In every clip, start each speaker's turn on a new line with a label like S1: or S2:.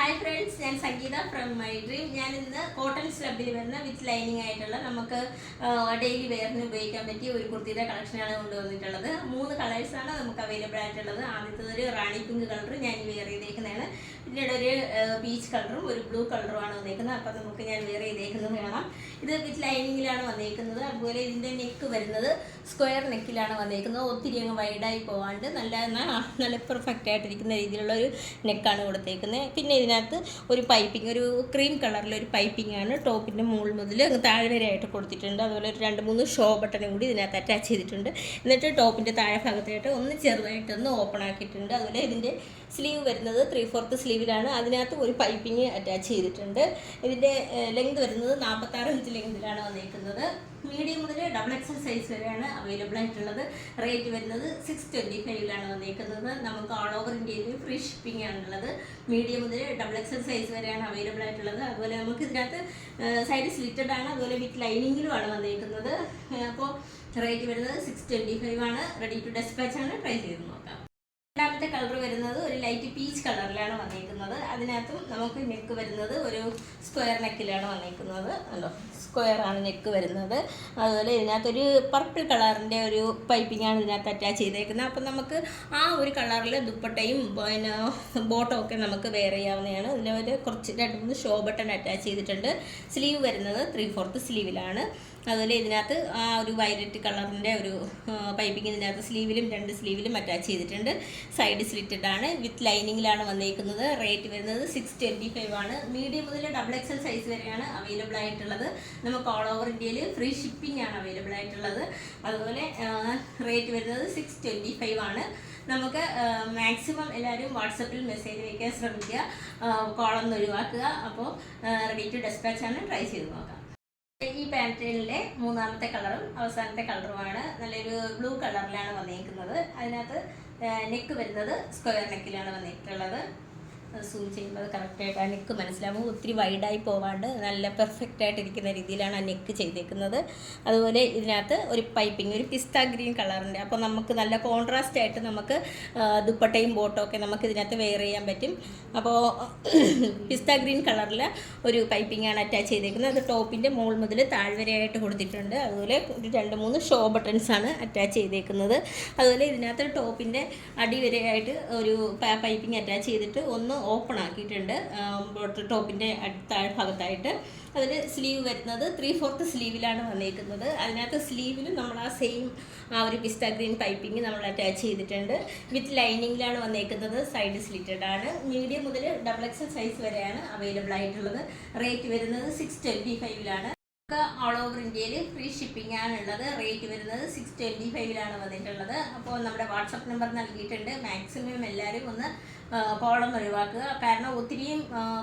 S1: Hi friends, ഞാൻ സംഗീത from my dream. ഞാൻ ഇന്ന് കോട്ടൺ സ്ലബിൽ വരുന്ന വിത്ത് ലൈനിങ് ആയിട്ടുള്ള നമുക്ക് ഡെയിലി വെയറിന് ഉപയോഗിക്കാൻ പറ്റിയ ഒരു കുർത്തിയുടെ കളക്ഷനാണ് കൊണ്ടുവന്നിട്ടുള്ളത്. 3 കളേഴ്സാണ് നമുക്ക് അവൈലബിൾ ആയിട്ടുള്ളത്. ആദ്യത്തെ ഒരു റാണി പിങ്ക് കളർ ഞാൻ വെയർ ചെയ്തേക്കുന്നതാണ്. പിന്നീട് ഒരു പീച്ച് കളറും ഒരു ബ്ലൂ കളറുമാണ് വന്നേക്കുന്നത്. അപ്പം നമുക്ക് ഞാൻ വെയർ ചെയ്തേക്കുന്നത് കാണാം. ഇത് വിത്ത് ലൈനിങ്ങിലാണ് വന്നേക്കുന്നത്. അതുപോലെ ഇതിൻ്റെ നെക്ക് വരുന്നത് സ്ക്വയർ നെക്കിലാണ് വന്നേക്കുന്നത്. ഒത്തിരി അങ്ങ് വൈഡായി പോകാണ്ട് നല്ല പെർഫെക്റ്റ് ആയിട്ടിരിക്കുന്ന രീതിയിലുള്ള ഒരു നെക്കാണ് കൊടുത്തേക്കുന്നത്. പിന്നെ ഇതിനകത്ത് ഒരു പൈപ്പിംഗ്, ഒരു ക്രീം കളറിലൊരു പൈപ്പിംഗ് ആണ് ടോപ്പിൻ്റെ മുകളിൽ മുതൽ അങ്ങ് താഴെ വരെയായിട്ട് കൊടുത്തിട്ടുണ്ട്. അതുപോലെ ഒരു 2-3 ഷോ ബട്ടണും കൂടി ഇതിനകത്ത് അറ്റാച്ച് ചെയ്തിട്ടുണ്ട്. എന്നിട്ട് ടോപ്പിൻ്റെ താഴെ ഭാഗത്തായിട്ട് ഒന്ന് ചെറുതായിട്ടൊന്ന് ഓപ്പൺ ആക്കിയിട്ടുണ്ട്. അതുപോലെ ഇതിൻ്റെ സ്ലീവ് വരുന്നത് 3/4 സ്ലീവിലാണ്. അതിനകത്ത് ഒരു പൈപ്പിംഗ് അറ്റാച്ച് ചെയ്തിട്ടുണ്ട്. ഇതിൻ്റെ ലെങ്ത് വരുന്നത് 46 ഇഞ്ച് ലെങ്തിലാണ് വന്നിരിക്കുന്നത്. മീഡിയം മുതൽ XXL സൈസ് വരെയാണ് അവൈലബിൾ ആയിട്ടുള്ളത്. റേറ്റ് വരുന്നത് 625 വന്നിരിക്കുന്നത്. നമുക്ക് ഓൾ ഓവർ ഇന്ത്യയിൽ ഫ്രീ ഷിപ്പിംഗ് ആണുള്ളത്. മീഡിയം മുതൽ XXL സൈസ് വരെയാണ് അവൈലബിൾ ആയിട്ടുള്ളത്. അതുപോലെ നമുക്ക് ഇതിനകത്ത് സൈഡ് സ്ലിറ്റഡ് ആണ്. അതുപോലെ വിത്ത് ലൈനിങ്ങിലുമാണ് വന്നിരിക്കുന്നത്. അപ്പോൾ റേറ്റ് വരുന്നത് 625 റെഡി ടു ഡെസ്പാച്ച് ആണ്. ട്രൈ ചെയ്ത് നോക്കാം. രണ്ടാമത്തെ കളർ വരുന്നത് ഒരു ലൈറ്റ് പീച്ച് കളറിലാണ് വന്നിരിക്കുന്നത്. അതിനകത്തും നമുക്ക് നെക്ക് വരുന്നത് ഒരു സ്ക്വയർ നെക്കിലാണ് വന്നിരിക്കുന്നത്. അല്ലോ, സ്ക്വയറാണ് നെക്ക് വരുന്നത്. അതുപോലെ ഇതിനകത്തൊരു പർപ്പിൾ കളറിൻ്റെ ഒരു പൈപ്പിംഗാണ് ഇതിനകത്ത് അറ്റാച്ച് ചെയ്തേക്കുന്നത്. അപ്പം നമുക്ക് ആ ഒരു കളറിൽ ദുപ്പട്ടയും പിന്നെ ബോട്ടവും ഒക്കെ നമുക്ക് വെയർ ചെയ്യാവുന്നതാണ്. ഇതിൽ കുറച്ച് 2-3 ഷോ ബട്ടൺ അറ്റാച്ച് ചെയ്തിട്ടുണ്ട്. സ്ലീവ് വരുന്നത് 3/4 സ്ലീവിലാണ്. അതുപോലെ ഇതിനകത്ത് ആ ഒരു വയലറ്റ് കളറിൻ്റെ ഒരു പൈപ്പിംഗ് ഇതിനകത്ത് സ്ലീവിലും 2 സ്ലീവിലും അറ്റാച്ച് ചെയ്തിട്ടുണ്ട്. സൈഡ് സ്ലിറ്റഡ് ആണ്. വിത്ത് ലൈനിങ്ങിലാണ് വന്നിരിക്കുന്നത്. റേറ്റ് വരുന്നത് 625 മീഡിയം മുതൽ XXL സൈസ് വരെയാണ് അവൈലബിൾ ആയിട്ടുള്ളത്. നമുക്ക് ഓൾ ഓവർ ഇന്ത്യയിൽ ഫ്രീ ഷിപ്പിംഗ് ആണ് അവൈലബിൾ ആയിട്ടുള്ളത്. അതുപോലെ റേറ്റ് വരുന്നത് 625 നമുക്ക് മാക്സിമം എല്ലാവരും വാട്സപ്പിൽ മെസ്സേജ് വയ്ക്കാൻ ശ്രമിക്കുക. കോളൊന്ന് ഒഴിവാക്കുക. അപ്പോൾ റെഡി ടു ഡെസ്പാച്ച് ആണ്. ട്രൈ ചെയ്ത് നോക്കാം. ഈ പാറ്റേണിലെ മൂന്നാമത്തെ കളറും അവസാനത്തെ കളറുമാണ്. നല്ലൊരു ബ്ലൂ കളറിലാണ് വന്നിരിക്കുന്നത്. അതിനകത്ത് നെക്ക് വരുന്നത് സ്ക്വയർ നെക്കിലാണ് വന്നിട്ടുള്ളത്. സൂം ചെയ്യുമ്പോൾ കറക്റ്റായിട്ട് ആ നെക്ക് മനസ്സിലാവും. ഒത്തിരി വൈഡായി പോവാണ്ട് നല്ല പെർഫെക്റ്റ് ആയിട്ടിരിക്കുന്ന രീതിയിലാണ് ആ നെക്ക് ചെയ്തേക്കുന്നത്. അതുപോലെ ഇതിനകത്ത് ഒരു പൈപ്പിംഗ്, ഒരു പിസ്ത ഗ്രീൻ കളറിൻ്റെ. അപ്പോൾ നമുക്ക് നല്ല കോൺട്രാസ്റ്റ് ആയിട്ട് നമുക്ക് ദുപ്പട്ടയും ബോട്ടും ഒക്കെ നമുക്ക് ഇതിനകത്ത് വെയർ ചെയ്യാൻ പറ്റും. അപ്പോൾ പിസ്ത ഗ്രീൻ കളറിൽ ഒരു പൈപ്പിംഗാണ് അറ്റാച്ച് ചെയ്തേക്കുന്നത്. അത് ടോപ്പിൻ്റെ മുകൾ മുതൽ താഴ്വരയായിട്ട് കൊടുത്തിട്ടുണ്ട്. അതുപോലെ ഒരു 2-3 ഷോ ബട്ടൺസാണ് അറ്റാച്ച് ചെയ്തേക്കുന്നത്. അതുപോലെ ഇതിനകത്ത് ടോപ്പിൻ്റെ അടിവരെയായിട്ട് ഒരു പൈപ്പിംഗ് അറ്റാച്ച് ചെയ്തിട്ട് ഒന്ന് ഓപ്പൺ ആക്കിയിട്ടുണ്ട് ടോപ്പിൻ്റെ താഴ്ഭാഗത്തായിട്ട്. അതിൽ സ്ലീവ് വരുന്നത് 3/4 സ്ലീവിലാണ് വന്നിരിക്കുന്നത്. അതിനകത്ത് സ്ലീവിൽ നമ്മൾ ആ സെയിം ആ ഒരു പിസ്ത ഗ്രീൻ പൈപ്പിംഗ് നമ്മൾ അറ്റാച്ച് ചെയ്തിട്ടുണ്ട്. വിത്ത് ലൈനിങ്ങിലാണ് വന്നിരിക്കുന്നത്. സൈഡ് സ്ലിറ്റഡ് ആണ്. മീഡിയം മുതൽ XXL സൈസ് വരെയാണ് അവൈലബിൾ ആയിട്ടുള്ളത്. റേറ്റ് വരുന്നത് 625 ഓൾ ഓവർ ഇന്ത്യയിൽ ഫ്രീ ഷിപ്പിംഗ് ആണുള്ളത്. റേറ്റ് വരുന്നത് 625 വന്നിട്ടുള്ളത്. അപ്പോൾ നമ്മുടെ വാട്സപ്പ് നമ്പർ നൽകിയിട്ടുണ്ട്. മാക്സിമം എല്ലാവരും ഒന്ന് കോളൊന്ന് ഒഴിവാക്കുക. കാരണം ഒത്തിരിയും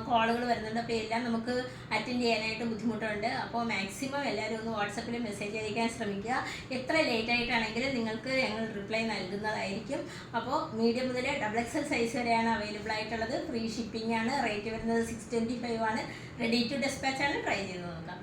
S1: കോളുകൾ വരുന്നുണ്ട്. അപ്പോൾ എല്ലാം നമുക്ക് അറ്റൻഡ് ചെയ്യാനായിട്ട് ബുദ്ധിമുട്ടുണ്ട്. അപ്പോൾ മാക്സിമം എല്ലാവരും ഒന്ന് വാട്സപ്പിൽ മെസ്സേജ് അയക്കാൻ ശ്രമിക്കുക. എത്ര ലേറ്റ് ആയിട്ടാണെങ്കിലും നിങ്ങൾക്ക് ഞങ്ങൾ റിപ്ലൈ നൽകുന്നതായിരിക്കും. അപ്പോൾ മീഡിയം മുതൽ XXL സൈസ് വരെയാണ് അവൈലബിൾ ആയിട്ടുള്ളത്. ഫ്രീ ഷിപ്പിംഗ് ആണ്. റേറ്റ് വരുന്നത് 625 റെഡി ടു ഡെസ്പാച്ച് ആണ്. ട്രൈ ചെയ്ത് നോക്കാം.